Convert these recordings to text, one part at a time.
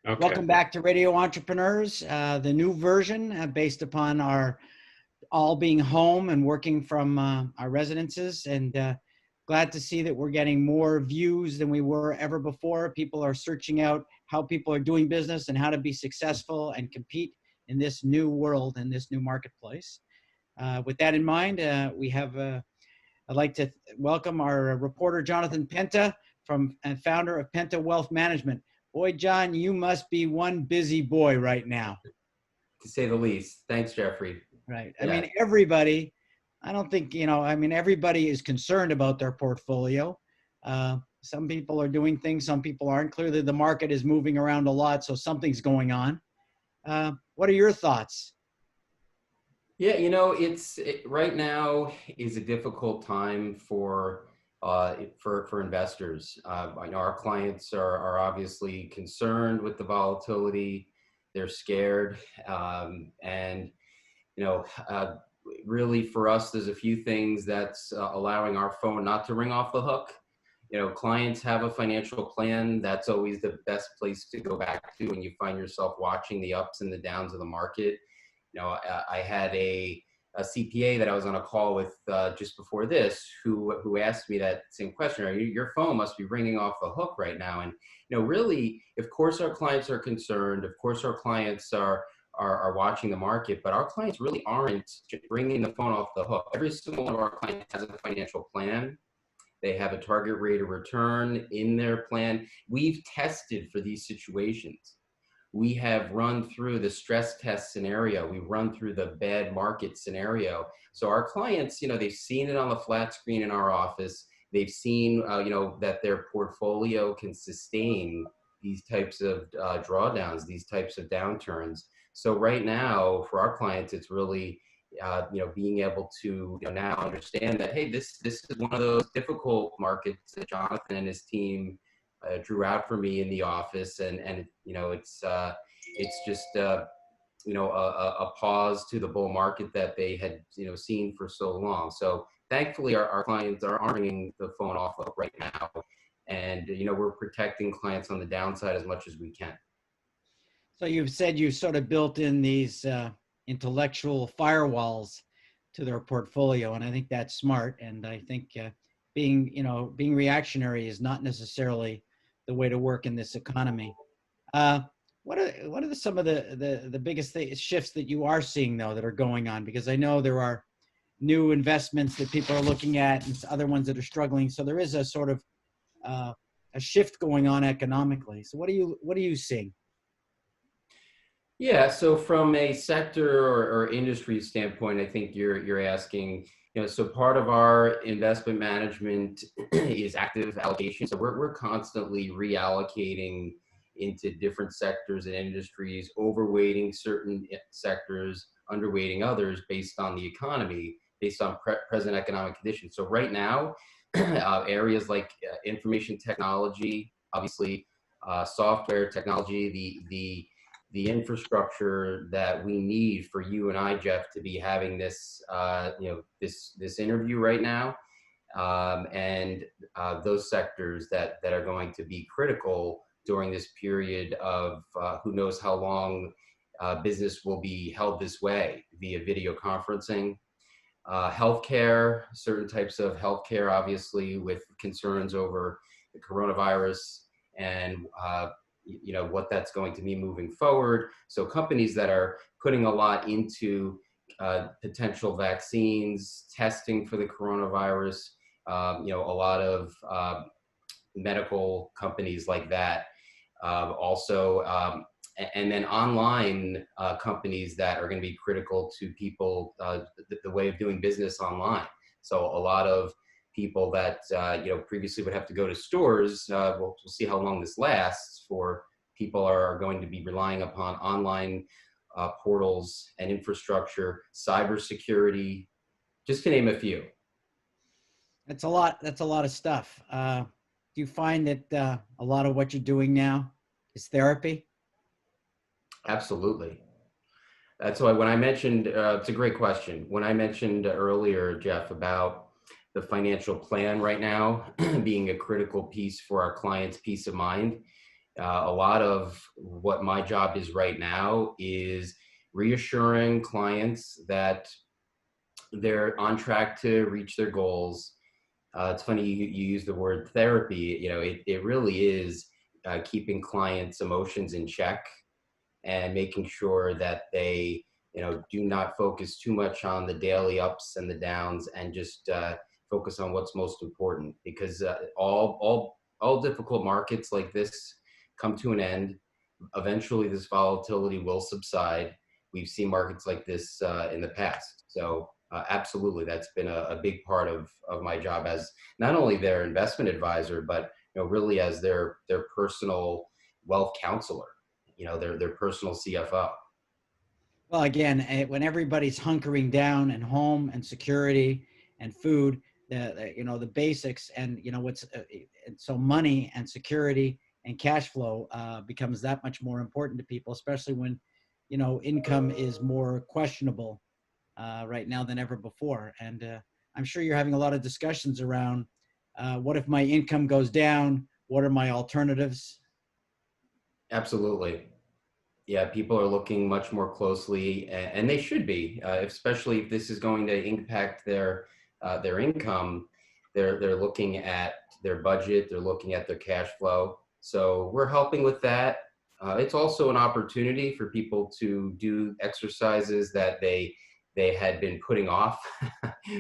Okay. Welcome back to Radio Entrepreneurs, the new version based upon our all being home and working from our residences. And glad to see that we're getting more views than we were ever before. People are searching out how people are doing business and how to be successful and compete in this new world and this new marketplace. With that in mind, I'd like to welcome our reporter, Jonathan Penta, and founder of Penta Wealth Management. Boy, John, you must be one busy boy right now. To say the least. Thanks, Jeffrey. Right. I Yeah. mean, everybody, I don't think, everybody is concerned about their portfolio. Some people are doing things, some people aren't. Clearly, the market is moving around a lot, so something's going on. What are your thoughts? Yeah, right now is a difficult time for investors. I know our clients are obviously concerned with the volatility. They're scared, and really for us, there's a few things that's allowing our phone not to ring off the hook. Clients have a financial plan. That's always the best place to go back to when you find yourself watching the ups and the downs of the market. I had a CPA that I was on a call with just before this, who asked me that same question. Your phone must be ringing off the hook right now. And really, of course, our clients are concerned. Of course, our clients are watching the market, but our clients really aren't bringing the phone off the hook. Every single one of our clients has a financial plan. They have a target rate of return in their plan. We've tested for these situations. We have run through the stress test scenario. We've run through the bad market scenario. So our clients, they've seen it on the flat screen in our office. They've seen, that their portfolio can sustain these types of drawdowns, these types of downturns. So right now, for our clients, it's really, being able to now understand that, hey, this is one of those difficult markets that Jonathan and his team drew out for me in the office, and it's just a pause to the bull market that they had seen for so long. So thankfully, our clients aren't ringing the phone off right now, and we're protecting clients on the downside as much as we can. So you've said you sort of built in these intellectual firewalls to their portfolio, and I think that's smart. And I think being reactionary is not necessarily the way to work in this economy. What are some of the biggest shifts that you are seeing though that are going on? Because I know there are new investments that people are looking at and other ones that are struggling. So there is a sort of a shift going on economically. So what are you seeing? Yeah, so from a sector or industry standpoint, I think you're asking, so part of our investment management is active allocation. So we're constantly reallocating into different sectors and industries, overweighting certain sectors, underweighting others based on the economy, based on present economic conditions. So right now, areas like information technology, obviously, software technology, the infrastructure that we need for you and I, Jeff, to be having this, this interview right now, and those sectors that are going to be critical during this period of who knows how long business will be held this way via video conferencing. Healthcare, certain types of healthcare, obviously, with concerns over the coronavirus and what that's going to be moving forward. So companies that are putting a lot into potential vaccines, testing for the coronavirus, a lot of medical companies like that. And then online companies that are going to be critical to people, the way of doing business online. So a lot of people that previously would have to go to stores. We'll see how long this lasts. For people are going to be relying upon online portals and infrastructure, cybersecurity, just to name a few. That's a lot. That's a lot of stuff. Do you find that a lot of what you're doing now is therapy? Absolutely. That's why when I mentioned, it's a great question. When I mentioned earlier, Jeff, about the financial plan right now being a critical piece for our clients' peace of mind, A lot of what my job is right now is reassuring clients that they're on track to reach their goals. It's funny you use the word therapy. It really is keeping clients' emotions in check and making sure that they, do not focus too much on the daily ups and the downs, and just focus on what's most important. Because all difficult markets like this come to an end. Eventually, this volatility will subside. We've seen markets like this in the past. So absolutely, that's been a big part of my job as not only their investment advisor, but really as their personal wealth counselor. Their personal CFO. Well, again, when everybody's hunkering down and home and security and food, the basics, and what's and so money and security and cash flow becomes that much more important to people, especially when income is more questionable right now than ever before. And I'm sure you're having a lot of discussions around what if my income goes down? What are my alternatives? Absolutely. Yeah, people are looking much more closely, and they should be, especially if this is going to impact their income. They're looking at their budget. They're looking at their cash flow. So we're helping with that. It's also an opportunity for people to do exercises that they had been putting off,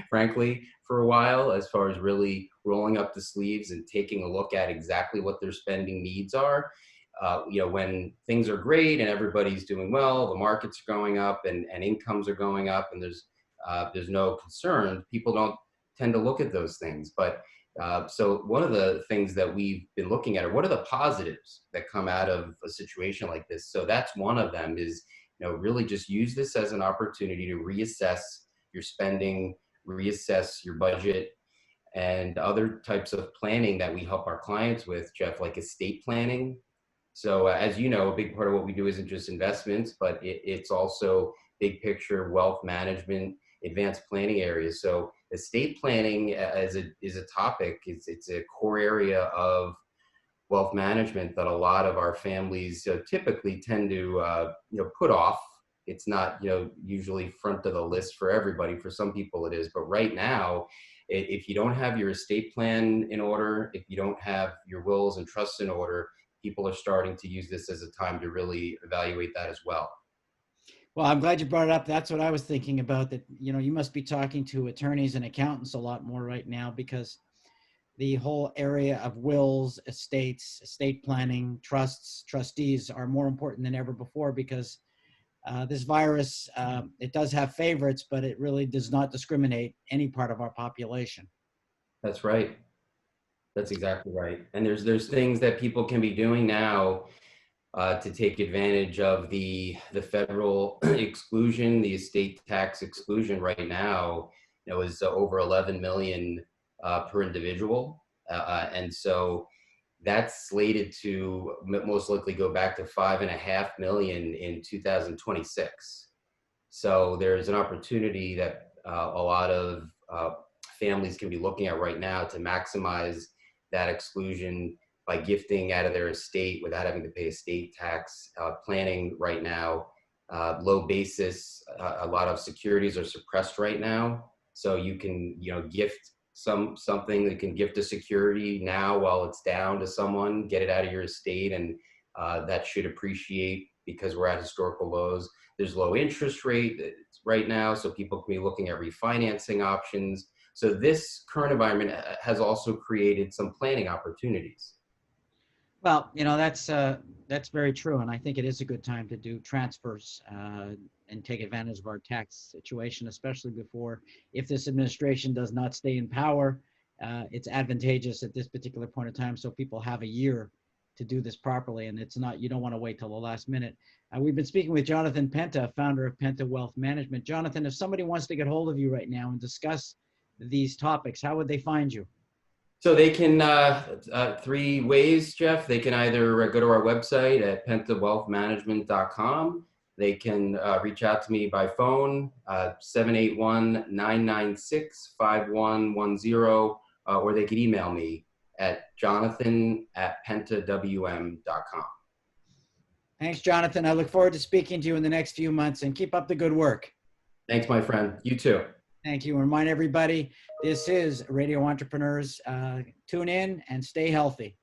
frankly, for a while, as far as really rolling up the sleeves and taking a look at exactly what their spending needs are. When things are great and everybody's doing well, the markets are going up, and incomes are going up, and there's no concern, people don't tend to look at those things. But so one of the things that we've been looking at are what are the positives that come out of a situation like this. So that's one of them is, really just use this as an opportunity to reassess your spending, reassess your budget, and other types of planning that we help our clients with, Jeff, like estate planning. So as you know, a big part of what we do isn't just investments, but it's also big picture wealth management, advanced planning areas. So estate planning is a topic. It's a core area of wealth management that a lot of our families typically tend to put off. It's not usually front of the list for everybody. For some people it is, but right now, if you don't have your estate plan in order, if you don't have your wills and trusts in order, people are starting to use this as a time to really evaluate that as well. Well, I'm glad you brought it up. That's what I was thinking about, that, you must be talking to attorneys and accountants a lot more right now, because the whole area of wills, estates, estate planning, trusts, trustees are more important than ever before, because this virus, it does have favorites, but it really does not discriminate any part of our population. That's right. That's exactly right. And there's things that people can be doing now to take advantage of the federal exclusion, the estate tax exclusion right now, is over 11 million per individual, and so that's slated to most likely go back to 5.5 million in 2026. So there's an opportunity that a lot of families can be looking at right now to maximize that exclusion by gifting out of their estate without having to pay estate tax. Planning right now, low basis. A lot of securities are suppressed right now, so you can gift something that can gift a security now while it's down to someone, get it out of your estate, and that should appreciate because we're at historical lows. There's low interest rate right now, so people can be looking at refinancing options. So this current environment has also created some planning opportunities. Well, that's very true, and I think it is a good time to do transfers and take advantage of our tax situation, especially before, if this administration does not stay in power, it's advantageous at this particular point in time, so people have a year to do this properly, and it's not, you don't want to wait till the last minute. We've been speaking with Jonathan Penta, founder of Penta Wealth Management. Jonathan, if somebody wants to get hold of you right now and discuss these topics, how would they find you? So they can, three ways, Jeff. They can either go to our website at pentawealthmanagement.com. They can reach out to me by phone, 781-996-5110, or they could email me at jonathan@pentawm.com. Thanks, Jonathan. I look forward to speaking to you in the next few months, and keep up the good work. Thanks, my friend. You too. Thank you. And remind everybody, this is Radio Entrepreneurs. Tune in and stay healthy.